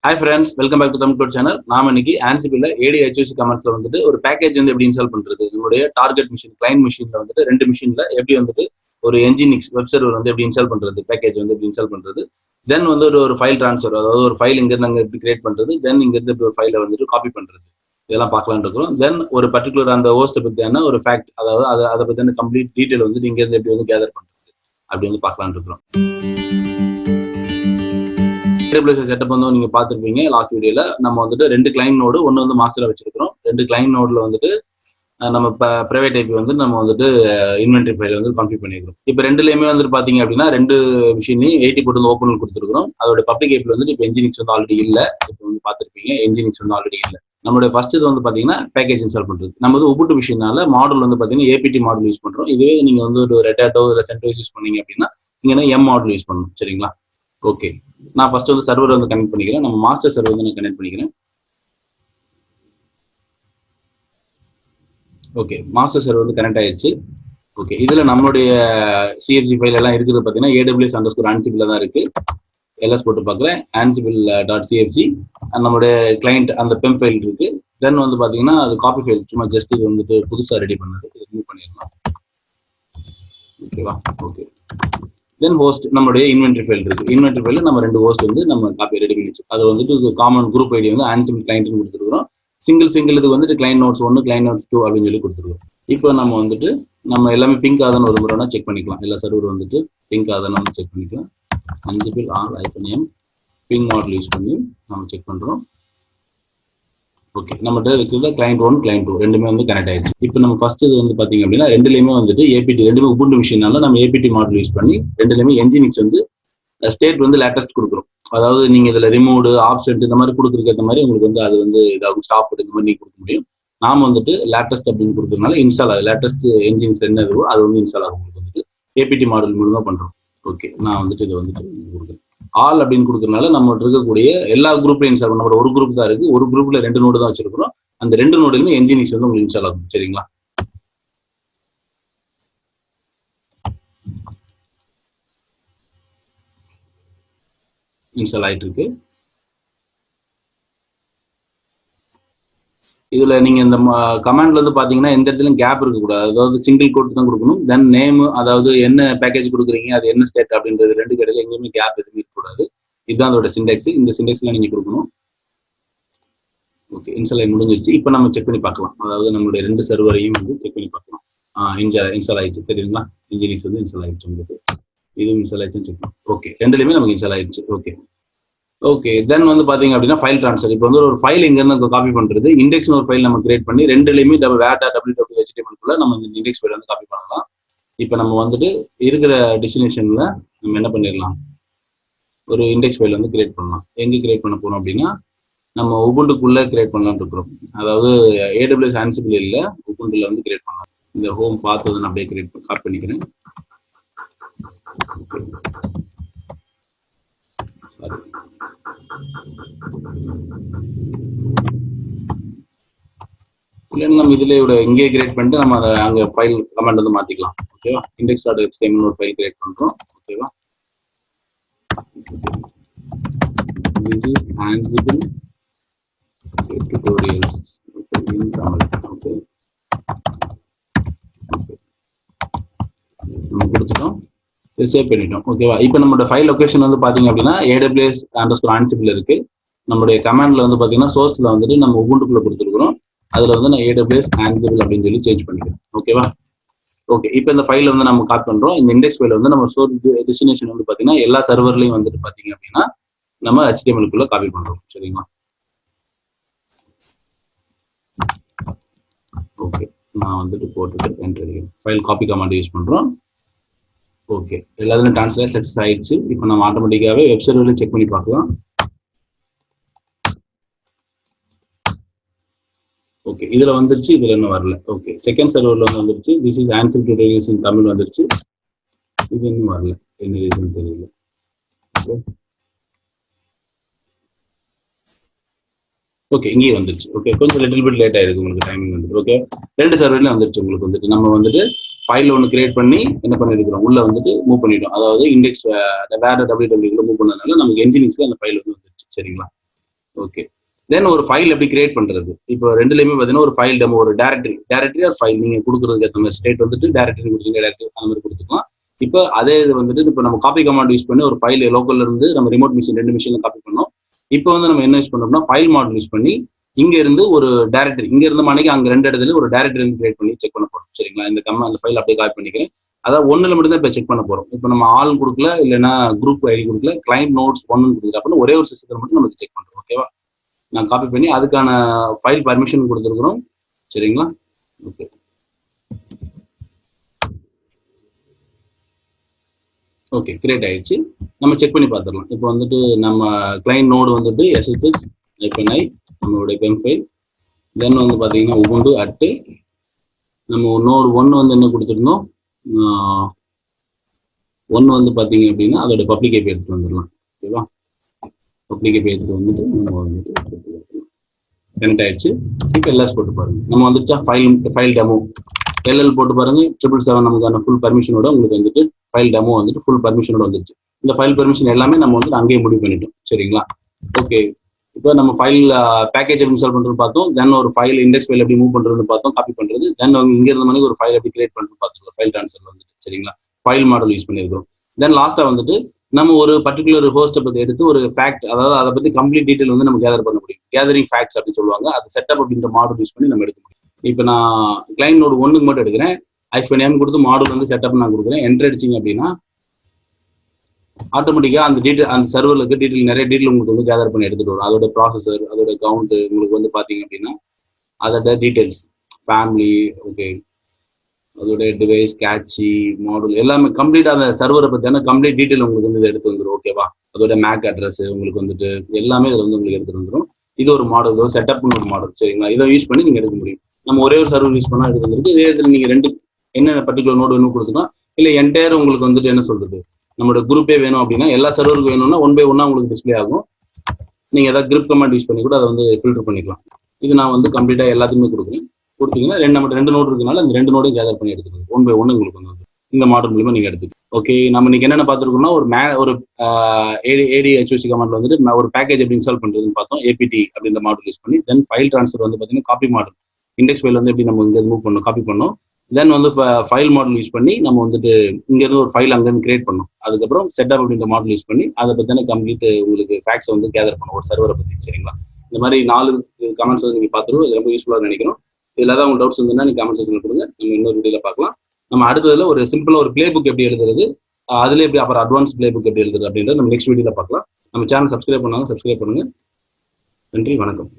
Hi friends, welcome back to Tamil channel. நாம இன்னைக்கு Ansible ADHOC commandsல வந்துட்டு ஒரு பேக்கேஜ் வந்து எப்படி இன்ஸ்டால் பண்றது, நம்மளுடைய டார்கெட் மிஷின் கிளையன்ட் மிஷின்ல வந்துட்டு ரெண்டு மிஷின்ல எப்படி வந்துட்டு ஒரு என்ஜினிக்ஸ் வெப் சர்வர் வந்து எப்படி இன்ஸ்டால் பண்றது, பேக்கேஜ் வந்து எப்படி இன்ஸ்டால் பண்றது, தென் வந்து ஒரு ஃபைல் ட்ரான்ஸ்ஃபர், அதாவது ஒரு ஃபைல் இங்க இருந்து அங்க எப்படி கிரியேட் பண்றது, தென் இங்க இருந்து ஒரு ஃபைலை வந்துட்டு காப்பி பண்றது, இதெல்லாம் பார்க்கலாம்னு இருக்கிறோம். தென் ஒரு பர்டிகுலர் அந்த ஹோஸ்ட்டை பத்தியான ஒரு ஃபேக்ட், அதாவது அதை பத்தியான கம்ப்ளீட் டீடைல் வந்து இங்க இருந்து எப்படி வந்து கேதர் பண்றது அப்படி வந்து பார்க்கலாம்னு இருக்கிறோம். AWS செட்டப் வந்து நீங்க பார்த்துருப்பீங்க லாஸ்ட் வீடியோல. நம்ம வந்துட்டு ரெண்டு கிளைண்ட் நோடு, ஒன்று வந்து மாஸ்டரா வச்சிருக்கிறோம். ரெண்டு கிளைண்ட் நோட்ல வந்துட்டு நம்ம பிரைவேட் ஐபி வந்து நம்ம வந்துட்டு இன்வென்டரி ஃபைல் வந்து கான்ஃபிகர் பண்ணிருக்கோம். இப்போ ரெண்டுலயுமே வந்துட்டு பாத்தீங்க அப்படின்னா ரெண்டு மிஷினையும் 80 போட்டு வந்து ஓப்பன் கொடுத்துருக்கோம். அதோட பப்ளிக் ஐபி வந்துட்டு இப்போ என்ஜினிக்ஸ் வந்து ஆல்ரெடி இல்லை. இப்போ வந்து பார்த்துருப்பீங்க என்ஜினிக்ஸ் வந்து ஆல்ரெடி இல்லை. நம்மளுடைய ஃபர்ஸ்ட் இது வந்து பாத்தீங்கன்னா பேக்கேஜ் இன்ஸ்டால் பண்றது. நம்ம வந்து உபுண்டு மிஷினால மாடல் வந்து பாத்தீங்கன்னா ஏபிடி மாடல் யூஸ் பண்றோம். இதுவே நீங்க வந்து ஒரு ரெட் ஹேட்டோ இல்லை சென்டோஸ் யூஸ் பண்ணீங்க அப்படின்னா நீங்க எம் மாடல் யூஸ் பண்ணணும். சரிங்களா? ஓகே, நான் ஃபர்ஸ்ட் வந்து சர்வர் வந்து கனெக்ட் பண்ணிக்கிறேன். நம்ம மாஸ்டர் சர்வர் வந்து நான் கனெக்ட் பண்ணிக்கிறேன். ஓகே, மாஸ்டர் சர்வர் வந்து கனெக்ட் ஆயிடுச்சு. ஓகே, இதுல நம்மளுடைய சிஎஃப்ஜி ஃபைல் எல்லாம் இருக்குது பார்த்தீங்கன்னா AWS Ansible தான் இருக்கு. எல்எஸ் போட்டு பார்க்குறேன், Ansible.cfg நம்மளுடைய கிளைண்ட் அந்த பெம் ஃபைல் இருக்கு. தென் வந்து பார்த்தீங்கன்னா அது காப்பி ஃபைல், சும்மா ஜஸ்ட் இது வந்துட்டு புதுசாக ரெடி பண்ணது, இது ரிமூவ் பண்ணிடலாம். ஓகேவா? ஓகே, தென் ஹோஸ்ட் நம்மளுடைய இன்வென்டரி ஃபைல் இருக்கு. இன்வென்டரி ஃபைல் நம்ம ரெண்டு ஹோஸ்ட் வந்து நம்ம காப்பி ரெடி பண்ணிச்சு. அது வந்துட்டு காமன் குரூப் ஐடி வந்து Ansible கிளைண்ட் கொடுத்துருக்கோம். சிங்கிள் இது வந்துட்டு கிளைண்ட் நோட்ஸ் 1 கிளைண்ட் நோட்ஸ் 2 அப்படின்னு சொல்லி கொடுத்துருக்கோம். இப்போ நம்ம வந்துட்டு நம்ம எல்லாமே பிங்க் ஆதான்னு ஒரு முறைனா செக் பண்ணிக்கலாம். எல்லா சர்வர் வந்துட்டு பிங்க் ஆதான வந்து செக் பண்ணிக்கலாம். Ansible -m ping module use பண்ணி நம்ம செக் பண்றோம். ஓகே, நம்மகிட்ட இருக்கிறது கிளைண்ட் 1 கிளைண்ட் 2 ரெண்டுமே வந்து கனெக்ட் ஆயிடுச்சு. இப்போ நம்ம ஃபர்ஸ்ட் இது வந்து பாத்தீங்க அப்படின்னா ரெண்டுலயுமே வந்துட்டு ஏபிடி, ரெண்டுமே உபுண்டு மிஷினால நம்ம ஏபிடி மாடல் யூஸ் பண்ணி ரெண்டுலயுமே என்ஜினிக்ஸ் வந்து ஸ்டேட் வந்து லேட்டஸ்ட் கொடுக்குறோம். அதாவது நீங்க இதுல ரிமூவ்டு ஆப்சென்ட் இந்த மாதிரி கொடுக்குறதுக்கு ஏற்ற மாதிரி உங்களுக்கு வந்து அது வந்து இதாகும், ஸ்டாப் இந்த மாதிரி நீங்க கொடுக்க முடியும். நாம வந்துட்டு லேட்டஸ்ட் அப்படின்னு கொடுக்கறதுனால இன்ஸ்டால் ஆகும். லேட்டஸ்ட் என்ஜின்ஸ் என்ன இருக்கோ அது வந்து இன்ஸ்டால் ஆகும். உங்களுக்கு வந்துட்டு ஏபிடி மாடல் மூலமா பண்றோம். ஓகே, நான் வந்துட்டு இதை வந்துட்டு கொடுக்குறேன். ஆல் அப்படின்னு கொடுக்கறதுனால நம்ம இருக்கக்கூடிய எல்லா குரூப்லையும் இன்ஸ்டால் பண்ண, ஒரு குரூப் தான் இருக்கு, ஒரு குரூப்ல ரெண்டு நோடு தான் வச்சிருக்கிறோம். அந்த ரெண்டு நோடுலுமே என்ஜினிக்ஸ் வந்து உங்களுக்கு இன்ஸ்டால் ஆகும். சரிங்களா? இன்ஸ்டால் ஆயிட்டு இருக்கு. இதுல நீங்க இந்த கமாண்ட்ல வந்து பாத்தீங்கன்னா எந்த இடத்துலயும் கேப் இருக்கக்கூடாது. அதாவது சிங்கிள் கோட் தான் கொடுக்கணும். தென் நேம், அதாவது என்ன பேக்கேஜ் கொடுக்குறீங்க, அது என்ன ஸ்டேட் அப்படின்றது ரெண்டு கடையில எங்கேயுமே கேப் எதுவுமே இருக்கக்கூடாது. இதுதான் அதோட சிண்டெக்ஸ். இந்த சிண்டெக்ஸ்ல நீங்க கொடுக்கணும். ஓகே, இன்ஸ்டால் ஆகி முடிஞ்சிருச்சு. இப்போ நம்ம செக் பண்ணி பார்க்கலாம். அதாவது நம்மளுடைய ரெண்டு சர்வரையும் வந்து செக் பண்ணி பார்க்கலாம். இன்ஸ்டால் ஆயிடுச்சு. தெரியுங்களா? இன்ஜினிக்ஸ் வந்து இன்ஸ்டால் ஆயிடுச்சு உங்களுக்கு. இதுவும் இன்ஸ்டால் ஆயிடுச்சுன்னு செக் பண்ணலாம். ஓகே, ரெண்டுலையுமே நமக்கு இன்ஸ்டால் ஆயிடுச்சு. ஓகே ஓகே, தென் வந்து பாத்தீங்க அப்படின்னா ஃபைல் ட்ரான்ஸ்ஃபர். இப்போ வந்து ஒரு ஃபைல் இங்க இருந்து காப்பி பண்றது, இண்டெக்ஸ் ஒரு ஃபைல் நம்ம கிரியேட் பண்ணி ரெண்டுலையுமே www.html நம்ம இந்த இண்டெக்ஸ் ஃபைல் வந்து காப்பி பண்ணலாம். இப்போ நம்ம வந்துட்டு இருக்கிற டெஸ்டினேஷன்ல நம்ம என்ன பண்ணிடலாம், ஒரு இண்டெக்ஸ் ஃபைல் வந்து கிரியேட் பண்ணலாம். எங்க கிரியேட் பண்ண போறோம் அப்படின்னா நம்ம உபுண்டுக்குள்ள கிரியேட் பண்ணலாம்னு இருக்கிறோம். அதாவது AWS Ansible இல்ல, உபுண்டுல வந்து கிரியேட் பண்ணலாம். இந்த ஹோம் பார்த்து நான் அப்படியே காப்பி பண்ணிக்கிறேன். சாரி, இல்லைன்னா நம்ம இதுல இங்கே கிரியேட் பண்ணிட்டு நம்ம அதை அங்கே ஃபைல் கமெண்ட் வந்து மாத்திக்கலாம். ஓகேவா? index.html ஒரு ஃபைல் கிரியேட் பண்றோம். ஓகேவா? This is Ansible tutorials in Tamil. Okay, நம்ம கொடுத்துட்டோம், சேவ் பண்ணிட்டோம். ஓகேவா? இப்போ நம்மளோட ஃபைல் லொகேஷன் வந்து பாத்தீங்க அப்படின்னா AWS Ansible இருக்கு. நம்மளுடைய கமாண்ட்ல வந்து பாத்தீங்கன்னா சோர்ஸ்ல வந்துட்டு நம்ம உபுண்டுக்குள்ள கொடுத்துருக்கிறோம். அதுல வந்து நான் AWS Ansible அப்படின்னு சொல்லி சேஞ்ச் பண்ணிக்கிறேன். ஓகேவா? ஓகே, இப்போ இந்த ஃபைல வந்து நம்ம காப்பி பண்றோம். இந்த இண்டெக்ஸ் ஃபைல் வந்து நம்ம டெஸ்டினேஷன் வந்து பாத்தீங்கன்னா எல்லா சர்வர்லயும் வந்துட்டு பாத்தீங்க அப்படின்னா நம்ம HTML-க்குள்ள காப்பி பண்றோம். சரிங்களா? ஓகே, நான் வந்துட்டு போட்டுட்டு என்டர் அடிக்கிறேன். ஃபைல் காப்பி கமாண்ட் யூஸ் பண்றோம். ஓகே, எல்லாத்துலயும் ட்ரான்ஸ்லேட் சக்சஸ் ஆயிடுச்சு. இப்போ நம்ம ஆட்டோமேட்டிக்காவே வெப் சர்வர்ல செக் பண்ணி பார்க்கலாம். ஓகே, இதுல வந்துருச்சு, இதுல இன்னும் வரல. ஓகே, செகண்ட் சர்வர்ல வந்துருச்சு. This is Ansible tutorials in Tamil வந்துருச்சு. இது இன்னும் வரல, என்ன ரீசன் தெரியல. ஓகே, இங்கேயும் வந்துருச்சு. ஓகே, கொஞ்சம் லிட்டில் பிட் லேட் ஆயிருக்கு உங்களுக்கு, டைமிங் வந்துட்டு. ஓகே, ரெண்டு சர்வர்லயும் வந்துருச்சு உங்களுக்கு வந்துட்டு. நம்ம வந்துட்டு ஃபைல் ஒன்று கிரியேட் பண்ணி என்ன பண்ணிருக்கிறோம், உள்ள வந்துட்டு மூவ் பண்ணிட்டோம். அதாவது இண்டெக்ஸ் வேற www மூவ் பண்ணதுனால நமக்கு என்ஜினிக்ஸ்ல அந்த ஃபைல் வந்து வந்துருச்சு. சரிங்களா? ஓகே. தென் ஒரு ஃபைல் எப்படி கிரியேட் பண்றது? இப்போ ரெண்டுலயுமே பார்த்தீங்கன்னா ஒரு ஃபைல் டெமோ, ஒரு டைரக்டரி ஆர் ஃபைல் நீங்க கொடுக்குறதுக்கு ஏற்ற மாதிரி ஸ்டேட் வந்துட்டு டைரக்டரி கொடுத்தீங்க, டைரக்டரி அந்த மாதிரி கொடுத்துக்கலாம். இப்போ அதே இது வந்துட்டு இப்போ நம்ம காப்பி கமாண்ட் யூஸ் பண்ணி ஒரு ஃபைல் லோக்கல்ல இருந்து நம்ம ரிமோட் மிஷின் 2 மிஷின்ல காப்பி பண்ணோம். இப்போ வந்து நம்ம என்ன யூஸ் பண்ணோம்னா ஃபைல் மாடல் யூஸ் பண்ணி இங்க இருந்து ஒரு டைரக்டரி, இங்க இருந்து மணிக்கு அங்க 2 இடத்துல ஒரு டைரக்டரி கிரியேட் பண்ணி செக் பண்ண போறோம். சரிங்களா? இந்த அந்த ஃபைல் அப்படியே காப்பி பண்ணிக்கிறேன். அதாவது ஒண்ணுல மட்டும் தான் இப்போ செக் பண்ண போறோம். இப்போ நம்ம ஆல் கொடுக்கல, இல்லைன்னா குரூப் ஐடி கொடுக்கல, கிளைண்ட் நோட்ஸ் 1 கொடுக்கல அப்படின்னு ஒரே ஒரு சிஸ்டத்தில் மட்டும் நமக்கு செக் பண்றோம். ஓகேவா? நான் காப்பி பண்ணி அதுக்கான ஃபைல் பர்மிஷன் கொடுத்துருக்குறோம். சரிங்களா? ஓகே. ஓகே, கிரியேட் ஆயிடுச்சு. நம்ம செக் பண்ணி பார்த்துடலாம். இப்போ வந்துட்டு நம்ம கிளைண்ட் நோடு வந்துட்டு SSH -i நம்மளுடைய பெம் ஃபைல். தென் வந்து பார்த்தீங்கன்னா உபுண்டு அட்டு நம்ம நோடு 1 வந்து என்ன கொடுத்துருந்தோம், 1 வந்து பார்த்தீங்க அப்படின்னா அதோட பப்ளிக் ஐபி எடுத்துட்டு வந்துடலாம். ஓகேவா? பப்ளிக் ஐபி எடுத்துட்டு வந்துட்டு நம்ம வந்துட்டு கனெக்ட் ஆயிடுச்சு. இப்போ எல்எஸ் போட்டு பாருங்க. நம்ம வந்துச்சா ஃபைல் டெமோ LL போட்டு பாருங்க. 777 நமக்கான ஃபுல் பர்மிஷனோட உங்களுக்கு வந்துட்டு ஃபைல் டெமோ வந்துட்டு ஃபுல் பர்மிஷனோட வந்துருச்சு. இந்த ஃபைல் பர்மிஷன் எல்லாமே நம்ம வந்துட்டு அங்கேயே முடிவு பண்ணிட்டோம். சரிங்களா? ஓகே. இப்போ நம்ம ஃபைல் பேக்கேஜ் எப்படி இன்ஸ்டால் பண்றது பார்த்தோம். தென் ஒரு ஃபைல் இண்டெக்ஸ் ஃபைல் எப்படி மூவ் பண்றதுன்னு பார்த்தோம், காப்பி பண்றது. தென் இங்க இருந்த மாதிரி ஒரு ஃபைல் எப்படி கிரியேட் பண்றது பார்த்துருக்கோம், ஃபைல் ட்ரான்ஸ்ஃபர் வந்துட்டு. சரிங்களா? ஃபைல் மாடல் யூஸ் பண்ணியிருக்கோம். தென் லாஸ்டா வந்துட்டு நம்ம ஒரு பர்டிகுலர் ஹோஸ்ட்டை பத்தி எடுத்து ஒரு ஃபேக்ட், அதாவது அதை பத்தி கம்ப்ளீட் டீடைல் வந்து நம்ம கேதர் பண்ண முடியும். கேதரிங் ஃபேக்ட்ஸ் அப்படின்னு சொல்லுவாங்க. அது செட்டப் அப்படின்ற மாடல் யூஸ் பண்ணி நம்ம எடுக்க முடியும். இப்போ நான் கிளைண்ட் நோடு 1க்கு மட்டும் எடுக்கிறேன். -m கொடுத்து மாடல் வந்து செட்டப் நான் கொடுக்குறேன். என்டர் அடிச்சிங்க அப்படின்னா ஆட்டோமேட்டிக்கா அந்த டீடைல், அந்த சர்வருக்கு டீடைல், நிறைய டீடைல் உங்களுக்கு வந்து கேதர் பண்ணி எடுத்துட்டு வரும். அதோட ப்ராசஸர், அதோட கவுண்ட் உங்களுக்கு வந்து பாத்தீங்க அப்படின்னா அதோட டீடைல்ஸ், ஃபேமிலி, ஓகே, அதோட டிவைஸ், கேட்சி, மாடல் எல்லாமே கம்ப்ளீட் அந்த சர்வரை பத்தியான கம்ப்ளீட் டீடைல் உங்களுக்கு வந்து எடுத்து வந்துடும். ஓகேவா? அதோட மேக் அட்ரஸ் உங்களுக்கு வந்துட்டு எல்லாமே இதில் வந்து உங்களுக்கு எடுத்துட்டு வந்துடும். இது ஒரு மாடல், இது ஒரு செட்டப்னு ஒரு மாடல். சரிங்களா? இதை யூஸ் பண்ணி நீங்க எடுக்க முடியும். நம்ம ஒரே ஒரு சர்வர் யூஸ் பண்ணா எடுக்க வந்துருக்கு. இதே இதில் நீங்க ரெண்டு என்ன பர்டிகுலர் நோடு வேணும் கொடுத்துக்கலாம். இல்லை என்டையர் உங்களுக்கு வந்துட்டு என்ன சொல்றது, நம்மளோட குரூப்பே வேணும் அப்படின்னா எல்லா சர்வருக்கு வேணும்னா 1 by 1 உங்களுக்கு டிஸ்பிளே ஆகும். நீங்க ஏதாவது கிரிப் கமாண்ட் யூஸ் பண்ணி கூட அதை வந்து ஃபில்டர் பண்ணிக்கலாம். இது நான் வந்து கம்ப்ளீட்டா எல்லாத்தையுமே கொடுக்குறேன். கொடுத்தீங்கன்னா நம்ம 2 நோடு இருக்கனால அந்த 2 நோடையும் கேதர் பண்ணி எடுத்துக்கணும். 1 by 1 உங்களுக்கு வந்து இந்த மாடல் மூலமா நீங்க எடுத்துக்கலாம். ஓகே, நம்ம இன்னைக்கு என்னென்ன பார்த்துருக்கோம்னா ஒரு ADHOC கமாண்ட்ல வந்துட்டு நான் ஒரு பேக்கேஜ் எப்படி இன்ஸ்டால் பண்றதுன்னு பார்த்தோம். APT அப்படின்ற மாடல் யூஸ் பண்ணி. தென் ஃபைல் ட்ரான்ஸ்ஃபர் வந்து பார்த்தீங்கன்னா காப்பி மாடல், இண்டெக்ஸ் ஃபைல் வந்து எப்படி நம்ம இங்க மூவ் பண்ணணும், காப்பி பண்ணோம். தென் வந்து ஃபைல் மாடல் யூஸ் பண்ணி நம்ம வந்துட்டு இங்க இருந்து ஒரு ஃபைல் அங்கிருந்து கிரியேட் பண்ணோம். அதுக்கப்புறம் செட்டப் அப்படின்ற மாடல் யூஸ் பண்ணி அதை பத்தின கம்ப்ளீட் உங்களுக்கு ஃபேக்ட்ஸ் வந்து கேதர் பண்ணும் ஒரு சர்வரை பத்தி. சரிங்களா? இந்த மாதிரி 4 கமெண்ட்ஸ் வந்து நீங்க பார்த்துருவோம். இது ரொம்ப யூஸ்ஃபுல்லாக நினைக்கிறோம். இதுல ஏதாவது உங்களுக்கு டவுட்ஸ் இருந்ததுன்னா நீங்க கமெண்ட் செக்ஷன்ல கொடுங்க. நம்ம இன்னொரு வீடியோல பார்க்கலாம். நம்ம அடுத்ததுல ஒரு சிம்பிளா ஒரு பிளே புக் எப்படி எழுதுறது, அதுல எப்படி அப்புறம் அட்வான்ஸ் பிளே புக் எப்படி எழுதுறது அப்படின்றத நம்ம நெக்ஸ்ட் வீடியோல பார்க்கலாம். நம்ம சேனல் சப்ஸ்கிரைப் பண்ணுங்க. நன்றி, வணக்கம்.